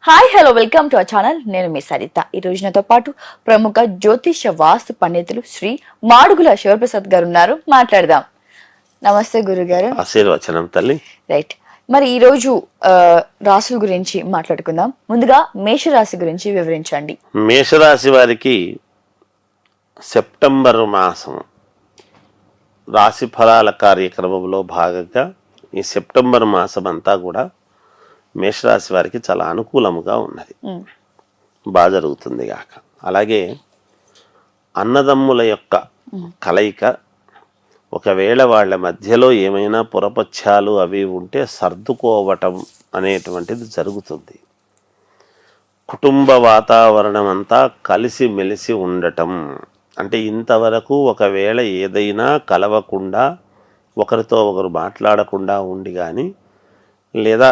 Hi hello welcome to our channel. నేను మీ సరిత. ఈ రోజు నాతో పాటు ప్రముఖ జ్యోతిష వాస్తు పండితులు శ్రీ మాడుగుల శివప్రసాద్ గారు ఉన్నారు. మాట్లాడదాం. నమస్తే గురుగారు. ఆశీర్వచనం తల్లి. రైట్. మరి ఈ రోజు రాశుల గురించి మాట్లాడుకుందాం. ముందుగా మేషరాశి గురించి వివరించండి. మేషరాశి వారికి సెప్టెంబర్ మాసం రాశి ఫలాల కార్యక్రమంలో భాగంగా ఈ సెప్టెంబర్ మాసం అంతా కూడా మేషరాశి వారికి చాలా అనుకూలముగా ఉన్నది, బాగా జరుగుతుంది కాక. అలాగే అన్నదమ్ముల యొక్క కలయిక, ఒకవేళ వాళ్ళ మధ్యలో ఏమైనా పొరపచ్చాలు అవి ఉంటే సర్దుకోవటం అనేటువంటిది జరుగుతుంది. కుటుంబ వాతావరణం అంతా కలిసి మెలిసి ఉండటం అంటే ఇంతవరకు ఒకవేళ ఏదైనా కలవకుండా ఒకరితో ఒకరు మాట్లాడకుండా ఉండి కానీ లేదా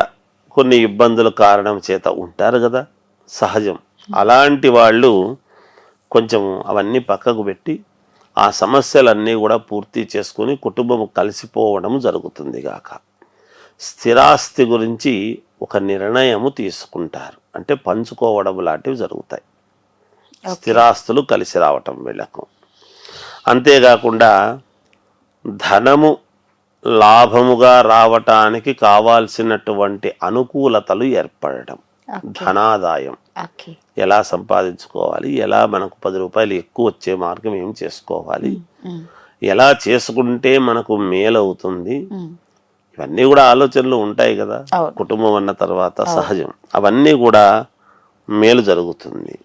కొన్ని ఇబ్బందుల కారణం చేత ఉంటారు కదా, సహజం. అలాంటి వాళ్ళు కొంచెం అవన్నీ పక్కకు పెట్టి ఆ సమస్యలన్నీ కూడా పూర్తి చేసుకుని కుటుంబం కలిసిపోవడం జరుగుతుంది గాక. స్థిరాస్తి గురించి ఒక నిర్ణయము తీసుకుంటారు, అంటే పంచుకోవడం లాంటివి జరుగుతాయి. స్థిరాస్తులు కలిసి రావటం వీళ్ళకు. అంతేకాకుండా ధనము లాభముగా రావటానికి కావాల్సినటువంటి అనుకూలతలు ఏర్పడటం, ధనాదాయం ఎలా సంపాదించుకోవాలి, ఎలా మనకు 10 రూపాయలు ఎక్కువ వచ్చే మార్గం ఏం చేసుకోవాలి, ఎలా చేసుకుంటే మనకు మేలవుతుంది, ఇవన్నీ కూడా ఆలోచనలు ఉంటాయి కదా. కుటుంబం అన్న తర్వాత సహజం, అవన్నీ కూడా మేలు జరుగుతుంది.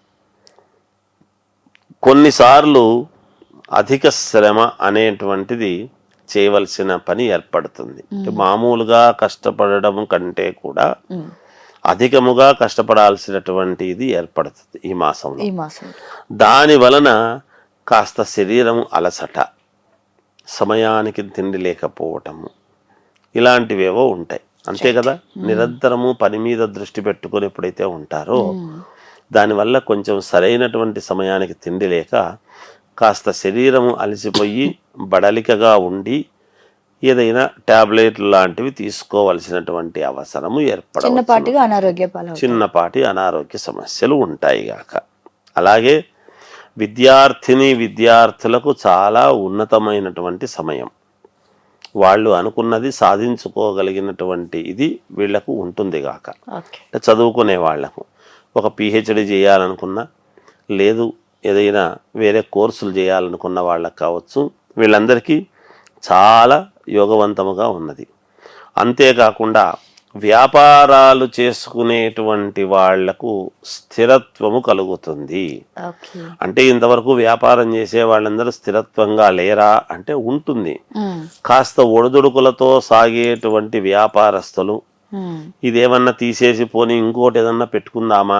కొన్నిసార్లు అధిక శ్రమ అనేటువంటిది చేయవలసిన పని ఏర్పడుతుంది. మామూలుగా కష్టపడడం కంటే కూడా అధికముగా కష్టపడాల్సినటువంటి ఇది ఏర్పడుతుంది ఈ మాసంలో. దాని వలన కాస్త శరీరం అలసట, సమయానికి తిండి లేకపోవటము, ఇలాంటివేవో ఉంటాయి. అంతే కదా. నిరంతరము పని మీద దృష్టి పెట్టుకొని ఎప్పుడైతే ఉంటారో దానివల్ల కొంచెం సరైనటువంటి సమయానికి తిండి లేక కాస్త శరీరము అలసిపోయి బడలికగా ఉండి ఏదైనా టాబ్లెట్లు లాంటివి తీసుకోవలసినటువంటి అవసరము ఏర్పడవచ్చు. చిన్నపాటి అనారోగ్య సమస్యలు ఉంటాయి గాక. అలాగే విద్యార్థులకు చాలా ఉన్నతమైనటువంటి సమయం. వాళ్ళు అనుకున్నది సాధించుకోగలిగినటువంటి ఇది వీళ్లకు ఉంటుంది గాక. చదువుకునే వాళ్లకు ఒక PhD చేయాలనుకున్నా, లేదు ఏదైనా వేరే కోర్సులు చేయాలనుకున్న వాళ్ళకు కావచ్చు, వీళ్ళందరికీ చాలా యోగవంతముగా ఉన్నది. అంతేకాకుండా వ్యాపారాలు చేసుకునేటువంటి వాళ్లకు స్థిరత్వము కలుగుతుంది. అంటే ఇంతవరకు వ్యాపారం చేసే వాళ్ళందరూ స్థిరత్వంగా లేరా అంటే ఉంటుంది. కాస్త ఒడిదుడుకులతో సాగేటువంటి వ్యాపారస్తులు ఇదేమన్నా తీసేసి పోని ఇంకోటి ఏదన్నా పెట్టుకుందామా,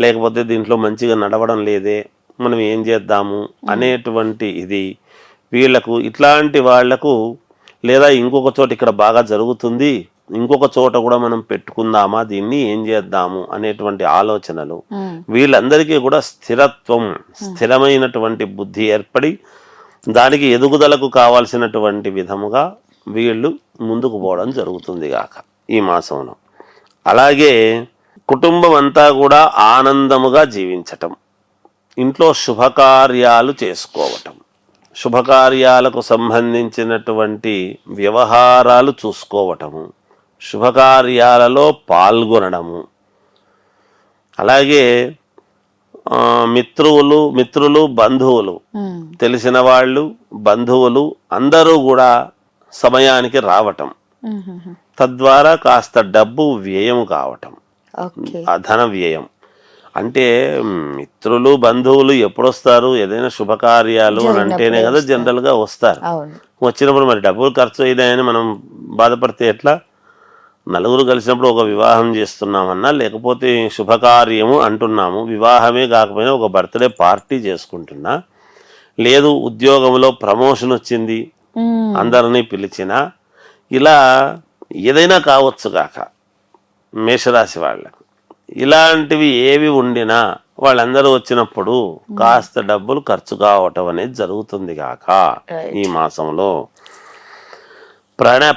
లేకపోతే దీంట్లో మంచిగా నడవడం లేదే మనం ఏం చేద్దాము అనేటువంటి ఇది వీళ్లకు, ఇట్లాంటి వాళ్లకు, లేదా ఇంకొక చోట ఇక్కడ బాగా జరుగుతుంది ఇంకొక చోట కూడా మనం పెట్టుకుందామా, దీన్ని ఏం చేద్దాము అనేటువంటి ఆలోచనలు, వీళ్ళందరికీ కూడా స్థిరత్వం, స్థిరమైనటువంటి బుద్ధి ఏర్పడి దానికి ఎదుగుదలకు కావాల్సినటువంటి విధముగా వీళ్ళు ముందుకు పోవడం జరుగుతుంది గాక ఈ మాసంలో. అలాగే కుటుంబం అంతా కూడా ఆనందముగా జీవించటం, ఇంట్లో శుభకార్యాలు చేసుకోవటం, శుభకార్యాలకు సంబంధించినటువంటి వ్యవహారాలు చూసుకోవటము, శుభకార్యాలలో పాల్గొనడము, అలాగే మిత్రులు బంధువులు, తెలిసిన వాళ్ళు బంధువులు అందరూ కూడా సమయానికి రావటం, తద్వారా కాస్త డబ్బు వ్యయం కావటం, ధన వ్యయం. అంటే మిత్రులు బంధువులు ఎప్పుడొస్తారు, ఏదైనా శుభకార్యాలు అని అంటేనే కదా జనరల్ గా వస్తారు. వచ్చినప్పుడు మరి డబ్బులు ఖర్చు అయినాయని మనం బాధపడితే ఎట్లా? నలుగురు కలిసినప్పుడు ఒక వివాహం చేస్తున్నామన్నా, లేకపోతే శుభకార్యము అంటున్నాము, వివాహమే కాకపోయినా ఒక బర్త్డే పార్టీ చేసుకుంటున్నా, లేదు ఉద్యోగంలో ప్రమోషన్ వచ్చింది అందరినీ పిలిచినా, ఇలా ఏదైనా కావచ్చు కాక మేషరాశి వాళ్లకు. ఇలాంటివి ఏవి ఉండినా వాళ్ళందరూ వచ్చినప్పుడు కాస్త డబ్బులు ఖర్చు కావటం అనేది జరుగుతుంది కాక ఈ మాసంలో.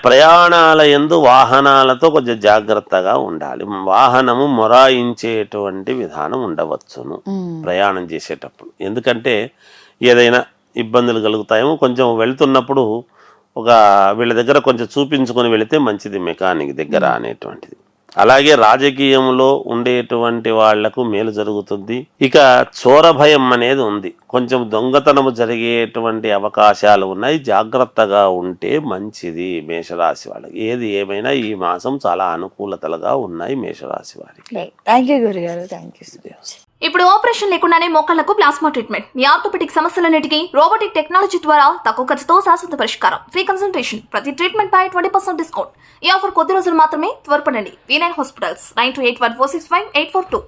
ప్రయాణాల యందు వాహనాలతో కొంచెం జాగ్రత్తగా ఉండాలి. వాహనము మొరాయించేటువంటి విధానం ఉండవచ్చును ప్రయాణం చేసేటప్పుడు. ఎందుకంటే ఏదైనా ఇబ్బందులు కలుగుతాయేమో, కొంచెం వెళుతున్నప్పుడు వీళ్ళ దగ్గర కొంచెం చూపించుకొని వెళితే మంచిది మెకానిక్ దగ్గర అనేటువంటిది. అలాగే రాజకీయంలో ఉండేటువంటి వాళ్లకు మేలు జరుగుతుంది. ఇక చోర భయం అనేది ఉంది, కొంచెం దొంగతనము జరిగేటువంటి అవకాశాలు ఉన్నాయి. జాగ్రత్తగా ఉంటే మంచిది మేషరాశి వాళ్ళకి. ఏది ఏమైనా ఈ మాసం చాలా అనుకూలతలుగా ఉన్నాయి మేషరాశి వారికి. థ్యాంక్ యూ గురుగారు, థ్యాంక్ యూ సో మచ్. ఇప్పుడు ఆపరేషన్ లేకుండానే మోకాళ్లకు ప్లాస్మా ట్రీట్మెంట్, మీ ఆర్థోపెటిక్ సమస్యలన్నిటికీ రోబోటిక్ టెక్నాలజీ ద్వారా తక్కువ ఖర్చుతో శాశ్వత పరిష్కారం, ఫ్రీ కన్సల్టేషన్, ప్రతి ట్రీట్మెంట్ పై 20% డిస్కౌంట్. ఈ ఆఫర్ కొద్ది రోజులు మాత్రమే, త్వరపడండి. V9 hospitals 9281465842.